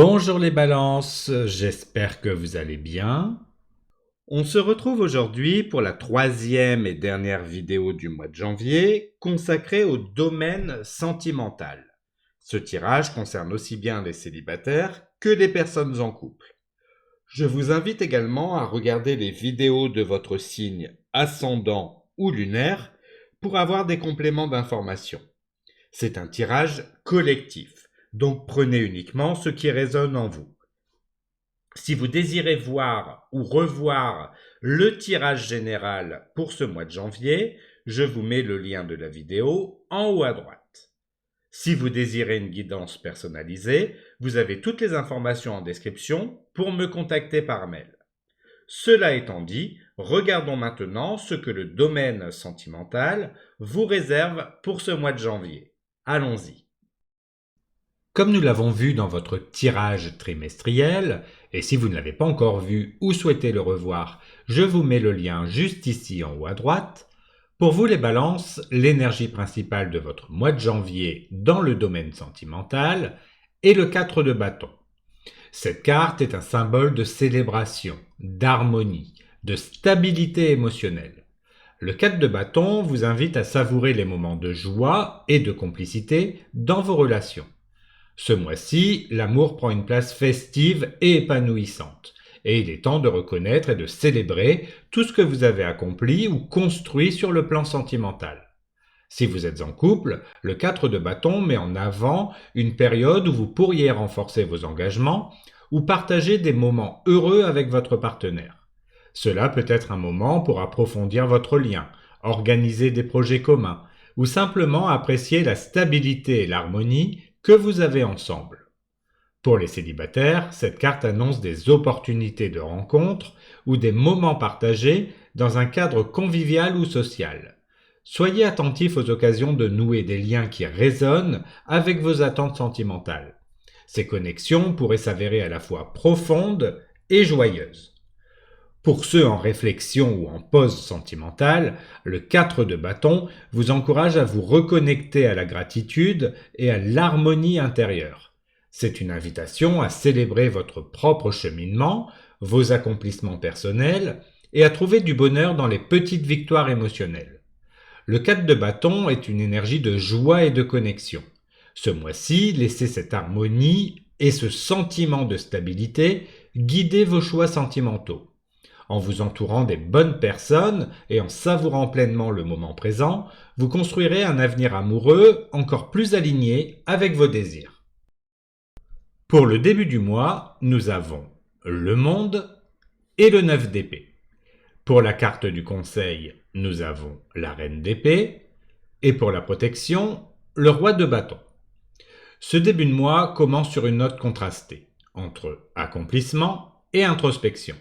Bonjour les balances, j'espère que vous allez bien. On se retrouve aujourd'hui pour la troisième et dernière vidéo du mois de janvier consacrée au domaine sentimental. Ce tirage concerne aussi bien les célibataires que les personnes en couple. Je vous invite également à regarder les vidéos de votre signe ascendant ou lunaire pour avoir des compléments d'information. C'est un tirage collectif, donc prenez uniquement ce qui résonne en vous. Si vous désirez voir ou revoir le tirage général pour ce mois de janvier, je vous mets le lien de la vidéo en haut à droite. Si vous désirez une guidance personnalisée, vous avez toutes les informations en description pour me contacter par mail. Cela étant dit, regardons maintenant ce que le domaine sentimental vous réserve pour ce mois de janvier. Allons-y. Comme nous l'avons vu dans votre tirage trimestriel, et si vous ne l'avez pas encore vu ou souhaitez le revoir, je vous mets le lien juste ici en haut à droite. Pour vous les balances, l'énergie principale de votre mois de janvier dans le domaine sentimental est le 4 de bâton. Cette carte est un symbole de célébration, d'harmonie, de stabilité émotionnelle. Le 4 de bâton vous invite à savourer les moments de joie et de complicité dans vos relations. Ce mois-ci, l'amour prend une place festive et épanouissante, et il est temps de reconnaître et de célébrer tout ce que vous avez accompli ou construit sur le plan sentimental. Si vous êtes en couple, le 4 de bâton met en avant une période où vous pourriez renforcer vos engagements ou partager des moments heureux avec votre partenaire. Cela peut être un moment pour approfondir votre lien, organiser des projets communs ou simplement apprécier la stabilité et l'harmonie que vous avez ensemble. Pour les célibataires, cette carte annonce des opportunités de rencontre ou des moments partagés dans un cadre convivial ou social. Soyez attentifs aux occasions de nouer des liens qui résonnent avec vos attentes sentimentales. Ces connexions pourraient s'avérer à la fois profondes et joyeuses. Pour ceux en réflexion ou en pause sentimentale, le 4 de bâton vous encourage à vous reconnecter à la gratitude et à l'harmonie intérieure. C'est une invitation à célébrer votre propre cheminement, vos accomplissements personnels et à trouver du bonheur dans les petites victoires émotionnelles. Le 4 de bâton est une énergie de joie et de connexion. Ce mois-ci, laissez cette harmonie et ce sentiment de stabilité guider vos choix sentimentaux. En vous entourant des bonnes personnes et en savourant pleinement le moment présent, vous construirez un avenir amoureux encore plus aligné avec vos désirs. Pour le début du mois, nous avons le monde et le 9 d'épée. Pour la carte du conseil, nous avons la reine d'épée et pour la protection, le roi de bâton. Ce début de mois commence sur une note contrastée entre accomplissement et introspection.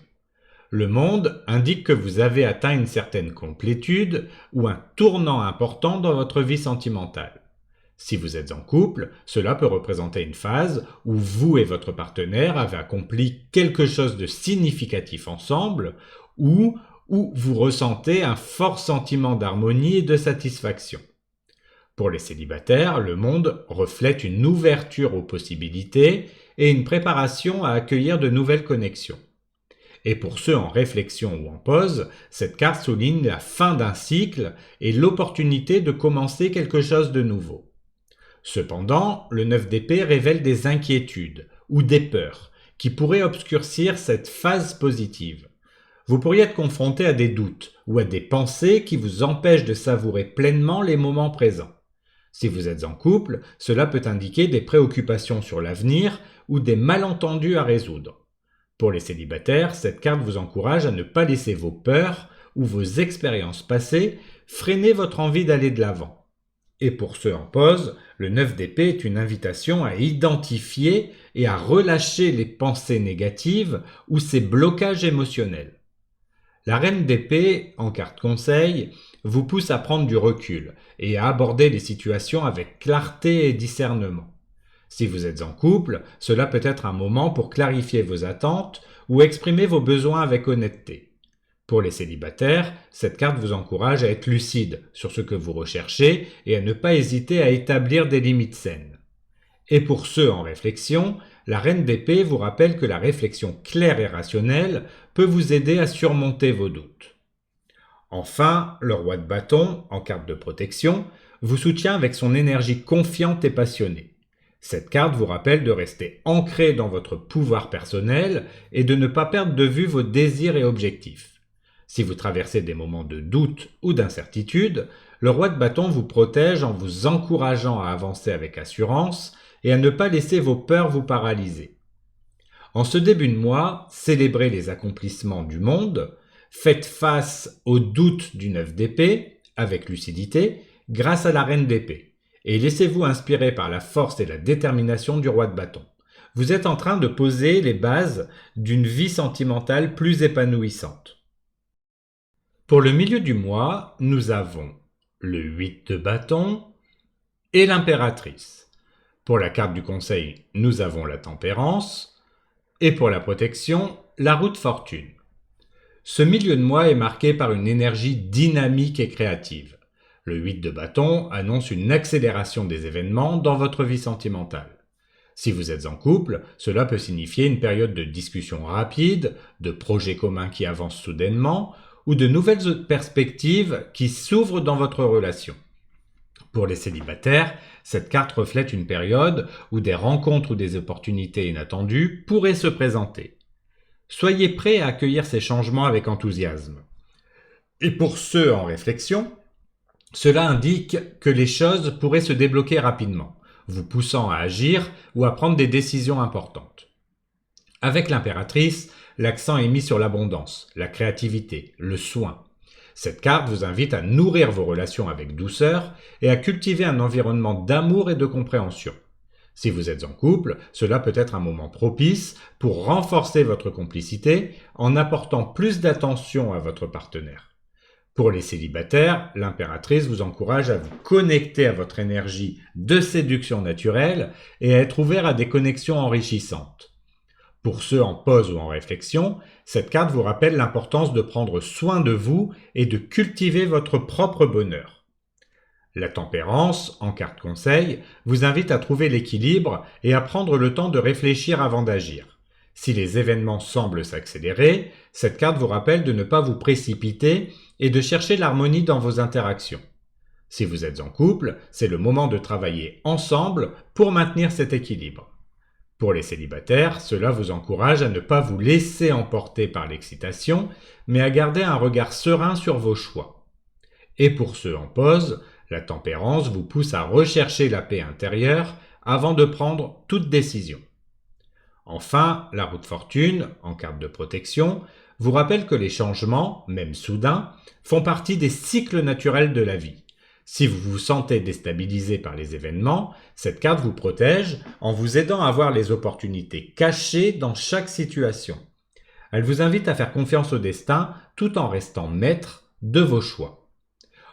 Le monde indique que vous avez atteint une certaine complétude ou un tournant important dans votre vie sentimentale. Si vous êtes en couple, cela peut représenter une phase où vous et votre partenaire avez accompli quelque chose de significatif ensemble ou où vous ressentez un fort sentiment d'harmonie et de satisfaction. Pour les célibataires, le monde reflète une ouverture aux possibilités et une préparation à accueillir de nouvelles connexions. Et pour ceux en réflexion ou en pause, cette carte souligne la fin d'un cycle et l'opportunité de commencer quelque chose de nouveau. Cependant, le 9 d'épée révèle des inquiétudes ou des peurs qui pourraient obscurcir cette phase positive. Vous pourriez être confronté à des doutes ou à des pensées qui vous empêchent de savourer pleinement les moments présents. Si vous êtes en couple, cela peut indiquer des préoccupations sur l'avenir ou des malentendus à résoudre. Pour les célibataires, cette carte vous encourage à ne pas laisser vos peurs ou vos expériences passées freiner votre envie d'aller de l'avant. Et pour ceux en pause, le 9 d'épée est une invitation à identifier et à relâcher les pensées négatives ou ces blocages émotionnels. La reine d'épée, en carte conseil, vous pousse à prendre du recul et à aborder les situations avec clarté et discernement. Si vous êtes en couple, cela peut être un moment pour clarifier vos attentes ou exprimer vos besoins avec honnêteté. Pour les célibataires, cette carte vous encourage à être lucide sur ce que vous recherchez et à ne pas hésiter à établir des limites saines. Et pour ceux en réflexion, la reine d'épée vous rappelle que la réflexion claire et rationnelle peut vous aider à surmonter vos doutes. Enfin, le roi de bâton, en carte de protection, vous soutient avec son énergie confiante et passionnée. Cette carte vous rappelle de rester ancré dans votre pouvoir personnel et de ne pas perdre de vue vos désirs et objectifs. Si vous traversez des moments de doute ou d'incertitude, le roi de bâton vous protège en vous encourageant à avancer avec assurance et à ne pas laisser vos peurs vous paralyser. En ce début de mois, célébrez les accomplissements du monde, faites face aux doutes du 9 d'épée avec lucidité grâce à la reine d'épée et laissez-vous inspirer par la force et la détermination du roi de bâton. Vous êtes en train de poser les bases d'une vie sentimentale plus épanouissante. Pour le milieu du mois, nous avons le 8 de bâton et l'impératrice. Pour la carte du conseil, nous avons la tempérance et pour la protection, la roue de fortune. Ce milieu de mois est marqué par une énergie dynamique et créative. Le 8 de bâton annonce une accélération des événements dans votre vie sentimentale. Si vous êtes en couple, cela peut signifier une période de discussion rapide, de projets communs qui avancent soudainement ou de nouvelles perspectives qui s'ouvrent dans votre relation. Pour les célibataires, cette carte reflète une période où des rencontres ou des opportunités inattendues pourraient se présenter. Soyez prêts à accueillir ces changements avec enthousiasme. Et pour ceux en réflexion, cela indique que les choses pourraient se débloquer rapidement, vous poussant à agir ou à prendre des décisions importantes. Avec l'impératrice, l'accent est mis sur l'abondance, la créativité, le soin. Cette carte vous invite à nourrir vos relations avec douceur et à cultiver un environnement d'amour et de compréhension. Si vous êtes en couple, cela peut être un moment propice pour renforcer votre complicité en apportant plus d'attention à votre partenaire. Pour les célibataires, l'impératrice vous encourage à vous connecter à votre énergie de séduction naturelle et à être ouvert à des connexions enrichissantes. Pour ceux en pause ou en réflexion, cette carte vous rappelle l'importance de prendre soin de vous et de cultiver votre propre bonheur. La tempérance, en carte conseil, vous invite à trouver l'équilibre et à prendre le temps de réfléchir avant d'agir. Si les événements semblent s'accélérer, cette carte vous rappelle de ne pas vous précipiter et de chercher l'harmonie dans vos interactions. Si vous êtes en couple, c'est le moment de travailler ensemble pour maintenir cet équilibre. Pour les célibataires, cela vous encourage à ne pas vous laisser emporter par l'excitation, mais à garder un regard serein sur vos choix. Et pour ceux en pause, la tempérance vous pousse à rechercher la paix intérieure avant de prendre toute décision. Enfin, la roue de fortune, en carte de protection, vous rappelle que les changements, même soudains, font partie des cycles naturels de la vie. Si vous vous sentez déstabilisé par les événements, cette carte vous protège en vous aidant à voir les opportunités cachées dans chaque situation. Elle vous invite à faire confiance au destin tout en restant maître de vos choix.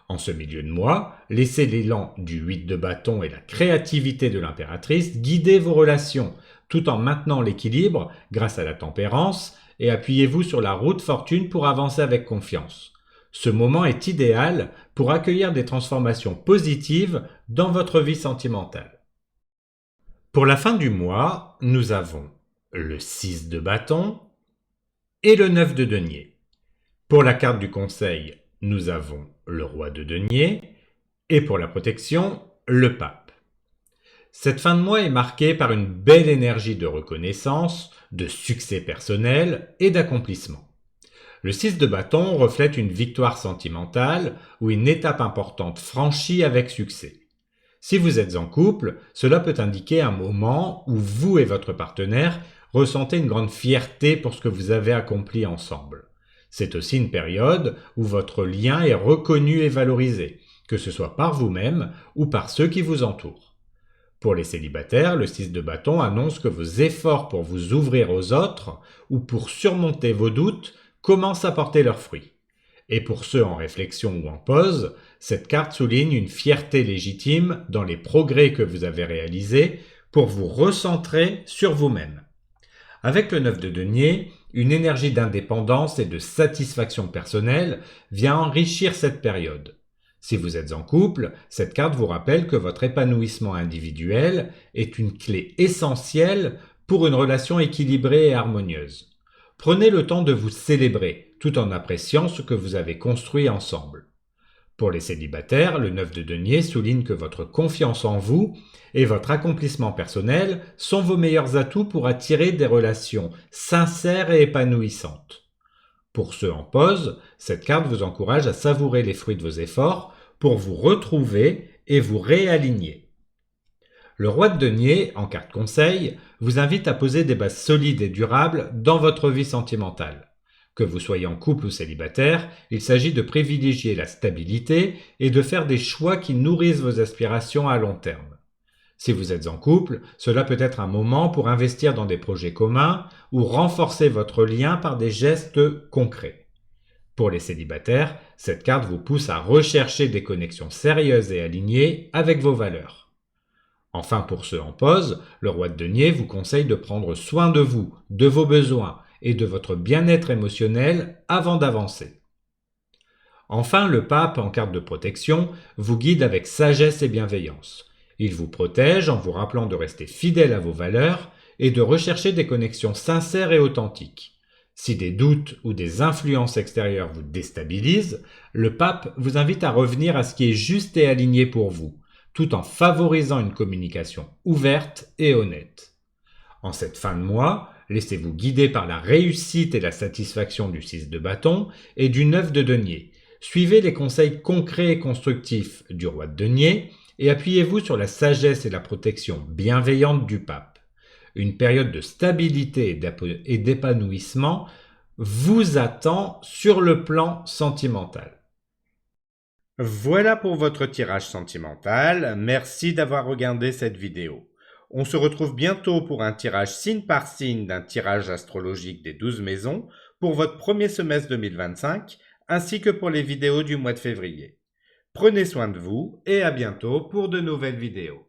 En ce milieu de mois, laissez l'élan du 8 de bâton et la créativité de l'impératrice guider vos relations, tout en maintenant l'équilibre grâce à la tempérance et appuyez-vous sur la roue de fortune pour avancer avec confiance. Ce moment est idéal pour accueillir des transformations positives dans votre vie sentimentale. Pour la fin du mois, nous avons le 6 de bâton et le 9 de denier. Pour la carte du conseil, nous avons le roi de denier et pour la protection, le pape. Cette fin de mois est marquée par une belle énergie de reconnaissance, de succès personnel et d'accomplissement. Le 6 de bâton reflète une victoire sentimentale ou une étape importante franchie avec succès. Si vous êtes en couple, cela peut indiquer un moment où vous et votre partenaire ressentez une grande fierté pour ce que vous avez accompli ensemble. C'est aussi une période où votre lien est reconnu et valorisé, que ce soit par vous-même ou par ceux qui vous entourent. Pour les célibataires, le 6 de bâton annonce que vos efforts pour vous ouvrir aux autres ou pour surmonter vos doutes commencent à porter leurs fruits. Et pour ceux en réflexion ou en pause, cette carte souligne une fierté légitime dans les progrès que vous avez réalisés pour vous recentrer sur vous-même. Avec le 9 de denier, une énergie d'indépendance et de satisfaction personnelle vient enrichir cette période. Si vous êtes en couple, cette carte vous rappelle que votre épanouissement individuel est une clé essentielle pour une relation équilibrée et harmonieuse. Prenez le temps de vous célébrer, tout en appréciant ce que vous avez construit ensemble. Pour les célibataires, le 9 de denier souligne que votre confiance en vous et votre accomplissement personnel sont vos meilleurs atouts pour attirer des relations sincères et épanouissantes. Pour ceux en pause, cette carte vous encourage à savourer les fruits de vos efforts pour vous retrouver et vous réaligner. Le roi de denier, en carte conseil, vous invite à poser des bases solides et durables dans votre vie sentimentale. Que vous soyez en couple ou célibataire, il s'agit de privilégier la stabilité et de faire des choix qui nourrissent vos aspirations à long terme. Si vous êtes en couple, cela peut être un moment pour investir dans des projets communs ou renforcer votre lien par des gestes concrets. Pour les célibataires, cette carte vous pousse à rechercher des connexions sérieuses et alignées avec vos valeurs. Enfin, pour ceux en pause, le roi de denier vous conseille de prendre soin de vous, de vos besoins et de votre bien-être émotionnel avant d'avancer. Enfin, le pape, en carte de protection, vous guide avec sagesse et bienveillance. Il vous protège en vous rappelant de rester fidèle à vos valeurs et de rechercher des connexions sincères et authentiques. Si des doutes ou des influences extérieures vous déstabilisent, le pape vous invite à revenir à ce qui est juste et aligné pour vous, tout en favorisant une communication ouverte et honnête. En cette fin de mois, laissez-vous guider par la réussite et la satisfaction du 6 de bâton et du 9 de denier. Suivez les conseils concrets et constructifs du roi de denier et appuyez-vous sur la sagesse et la protection bienveillante du pape. Une période de stabilité et d'épanouissement vous attend sur le plan sentimental. Voilà pour votre tirage sentimental. Merci d'avoir regardé cette vidéo. On se retrouve bientôt pour un tirage signe par signe d'un tirage astrologique des 12 maisons pour votre premier semestre 2025 ainsi que pour les vidéos du mois de février. Prenez soin de vous et à bientôt pour de nouvelles vidéos.